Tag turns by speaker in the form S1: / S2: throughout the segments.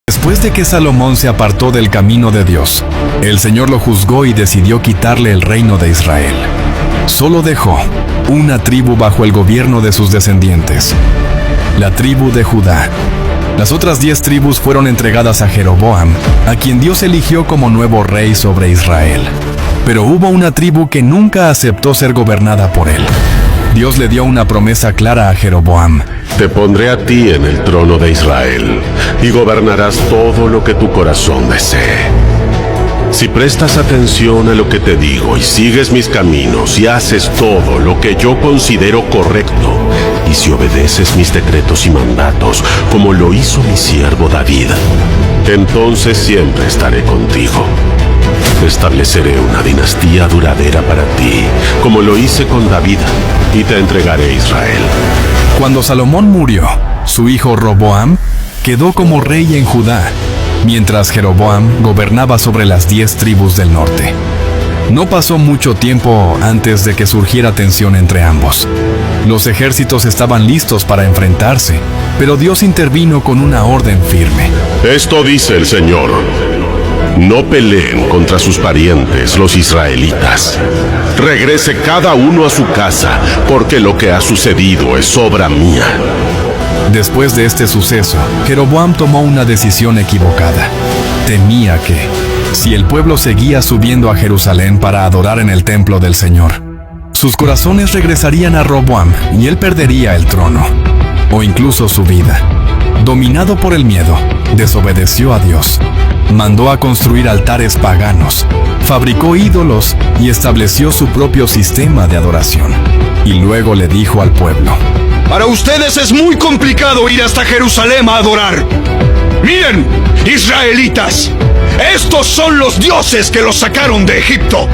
S1: Después de que Salomón se apartó del camino de Dios, el Señor lo juzgó y decidió quitarle el reino de Israel. Solo dejó una tribu bajo el gobierno de sus descendientes, la tribu de Judá. Las otras 10 tribus fueron entregadas a Jeroboam, a quien Dios eligió como nuevo rey sobre Israel. Pero hubo una tribu que nunca aceptó ser gobernada por él. Dios le dio una promesa clara a Jeroboam.
S2: Te pondré a ti en el trono de Israel, y gobernarás todo lo que tu corazón desee. Si prestas atención a lo que te digo y sigues mis caminos y haces todo lo que yo considero correcto, y si obedeces mis decretos y mandatos, como lo hizo mi siervo David, entonces siempre estaré contigo. Estableceré una dinastía duradera para ti, como lo hice con David, y te entregaré a Israel.
S1: Cuando Salomón murió, su hijo Roboam quedó como rey en Judá, mientras Jeroboam gobernaba sobre las 10 tribus del norte. No pasó mucho tiempo antes de que surgiera tensión entre ambos. Los ejércitos estaban listos para enfrentarse, pero Dios intervino con una orden firme.
S2: Esto dice el Señor: no peleen contra sus parientes, los israelitas. Regrese cada uno a su casa, porque lo que ha sucedido es obra mía.
S1: Después de este suceso, Jeroboam tomó una decisión equivocada. Temía que, si el pueblo seguía subiendo a Jerusalén para adorar en el templo del Señor, sus corazones regresarían a Roboam y él perdería el trono, o incluso su vida. Dominado por el miedo, desobedeció a Dios. Mandó a construir altares paganos, fabricó ídolos y estableció su propio sistema de adoración. Y luego le dijo al pueblo:
S3: para ustedes es muy complicado ir hasta Jerusalén a adorar. Miren, israelitas, estos son los dioses que los sacaron de Egipto.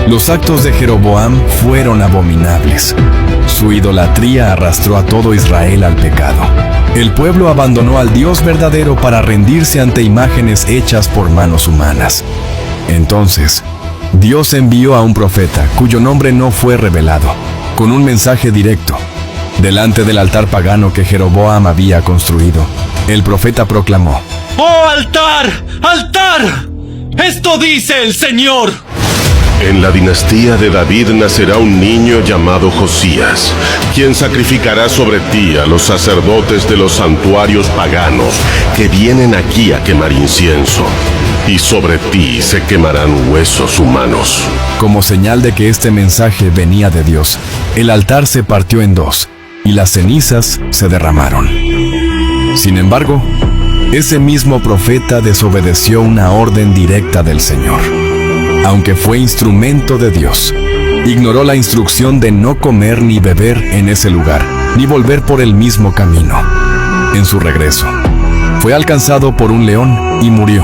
S1: Los actos de Jeroboam fueron abominables. Su idolatría arrastró a todo Israel al pecado. El pueblo abandonó al Dios verdadero para rendirse ante imágenes hechas por manos humanas. Entonces, Dios envió a un profeta, cuyo nombre no fue revelado, con un mensaje directo. Delante del altar pagano que Jeroboam había construido, el profeta proclamó:
S4: ¡Oh altar! ¡Altar! ¡Esto dice el Señor!
S2: En la dinastía de David nacerá un niño llamado Josías, quien sacrificará sobre ti a los sacerdotes de los santuarios paganos que vienen aquí a quemar incienso, y sobre ti se quemarán huesos humanos.
S1: Como señal de que este mensaje venía de Dios, el altar se partió en dos, y las cenizas se derramaron. Sin embargo, ese mismo profeta desobedeció una orden directa del Señor. Aunque fue instrumento de Dios, ignoró la instrucción de no comer ni beber en ese lugar, ni volver por el mismo camino. En su regreso, fue alcanzado por un león y murió,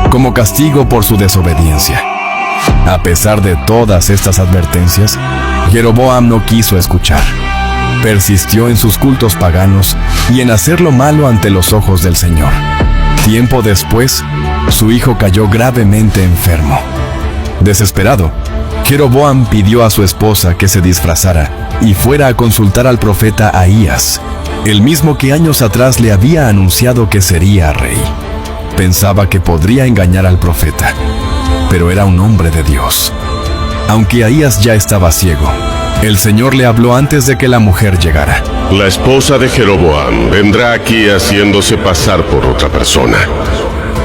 S1: como castigo por su desobediencia. A pesar de todas estas advertencias, Jeroboam no quiso escuchar. Persistió en sus cultos paganos y en hacer lo malo ante los ojos del Señor. Tiempo después, su hijo cayó gravemente enfermo. Desesperado, Jeroboam pidió a su esposa que se disfrazara y fuera a consultar al profeta Ahías, el mismo que años atrás le había anunciado que sería rey. Pensaba que podría engañar al profeta, pero era un hombre de Dios. Aunque Ahías ya estaba ciego, el Señor le habló antes de que la mujer llegara.
S2: La esposa de Jeroboam vendrá aquí haciéndose pasar por otra persona.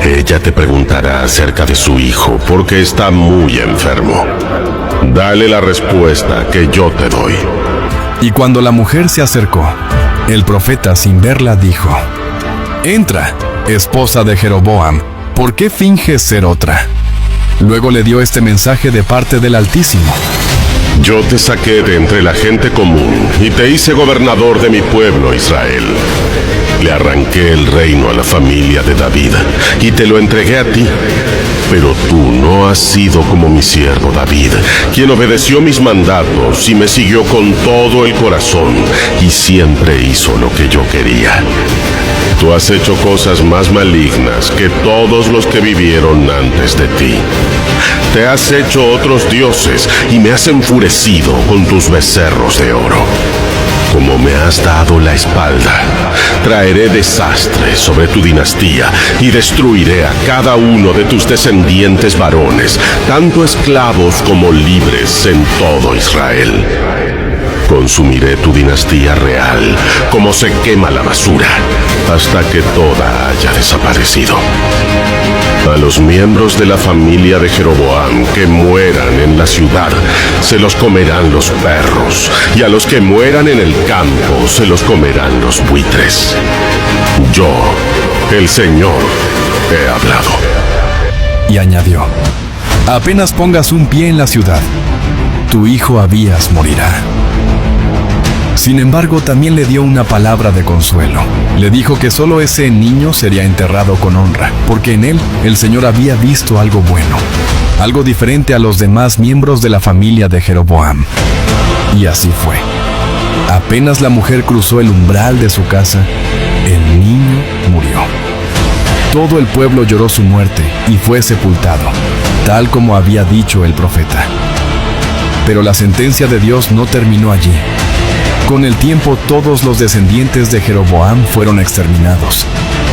S2: Ella te preguntará acerca de su hijo porque está muy enfermo. Dale la respuesta que yo te doy.
S1: Y cuando la mujer se acercó, el profeta, sin verla, dijo: Entra, esposa de Jeroboam, ¿por qué finges ser otra? Luego le dio este mensaje de parte del Altísimo:
S2: Yo te saqué de entre la gente común y te hice gobernador de mi pueblo Israel. Le arranqué el reino a la familia de David y te lo entregué a ti. Pero tú no has sido como mi siervo David, quien obedeció mis mandatos y me siguió con todo el corazón y siempre hizo lo que yo quería. Tú has hecho cosas más malignas que todos los que vivieron antes de ti. Te has hecho otros dioses y me has enfurecido con tus becerros de oro. como me has dado la espalda, traeré desastre sobre tu dinastía y destruiré a cada uno de tus descendientes varones, tanto esclavos como libres en todo Israel. Consumiré tu dinastía real como se quema la basura, hasta que toda haya desaparecido. A los miembros de la familia de Jeroboam que mueran en la ciudad, se los comerán los perros, y a los que mueran en el campo, se los comerán los buitres. Yo, el Señor, he hablado.
S1: Y añadió: apenas pongas un pie en la ciudad, tu hijo Abías morirá. Sin embargo, también le dio una palabra de consuelo. Le dijo que solo ese niño sería enterrado con honra, porque en él el Señor había visto algo bueno, algo diferente a los demás miembros de la familia de Jeroboam. Y así fue. Apenas la mujer cruzó el umbral de su casa, el niño murió. Todo el pueblo lloró su muerte y fue sepultado, tal como había dicho el profeta. Pero la sentencia de Dios no terminó allí. Con el tiempo, todos los descendientes de Jeroboam fueron exterminados.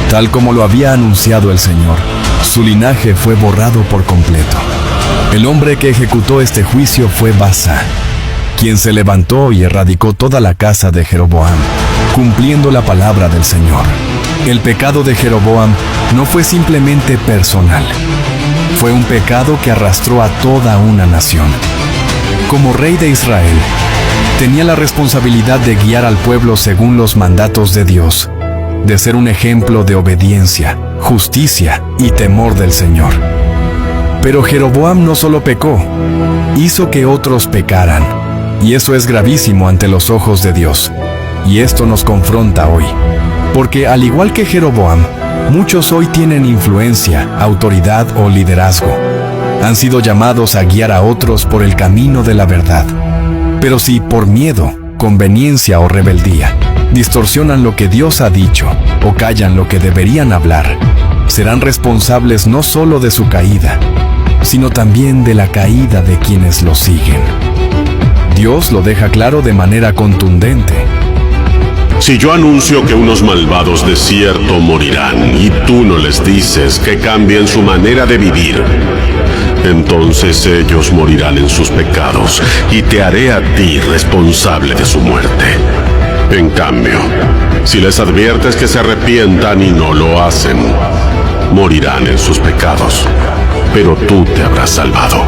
S1: Tal como lo había anunciado el Señor, su linaje fue borrado por completo. El hombre que ejecutó este juicio fue Baasa, quien se levantó y erradicó toda la casa de Jeroboam, cumpliendo la palabra del Señor. El pecado de Jeroboam no fue simplemente personal. Fue un pecado que arrastró a toda una nación. Como rey de Israel, tenía la responsabilidad de guiar al pueblo según los mandatos de Dios, de ser un ejemplo de obediencia, justicia y temor del Señor. Pero Jeroboam no solo pecó, hizo que otros pecaran, y eso es gravísimo ante los ojos de Dios. Y esto nos confronta hoy, porque al igual que Jeroboam, muchos hoy tienen influencia, autoridad o liderazgo. Han sido llamados a guiar a otros por el camino de la verdad. Pero si por miedo, conveniencia o rebeldía distorsionan lo que Dios ha dicho o callan lo que deberían hablar, serán responsables no solo de su caída, sino también de la caída de quienes lo siguen. Dios lo deja claro de manera contundente.
S2: Si yo anuncio que unos malvados de cierto morirán y tú no les dices que cambien su manera de vivir, entonces ellos morirán en sus pecados y te haré a ti responsable de su muerte. En cambio, si les adviertes que se arrepientan y no lo hacen, morirán en sus pecados, pero tú te habrás salvado.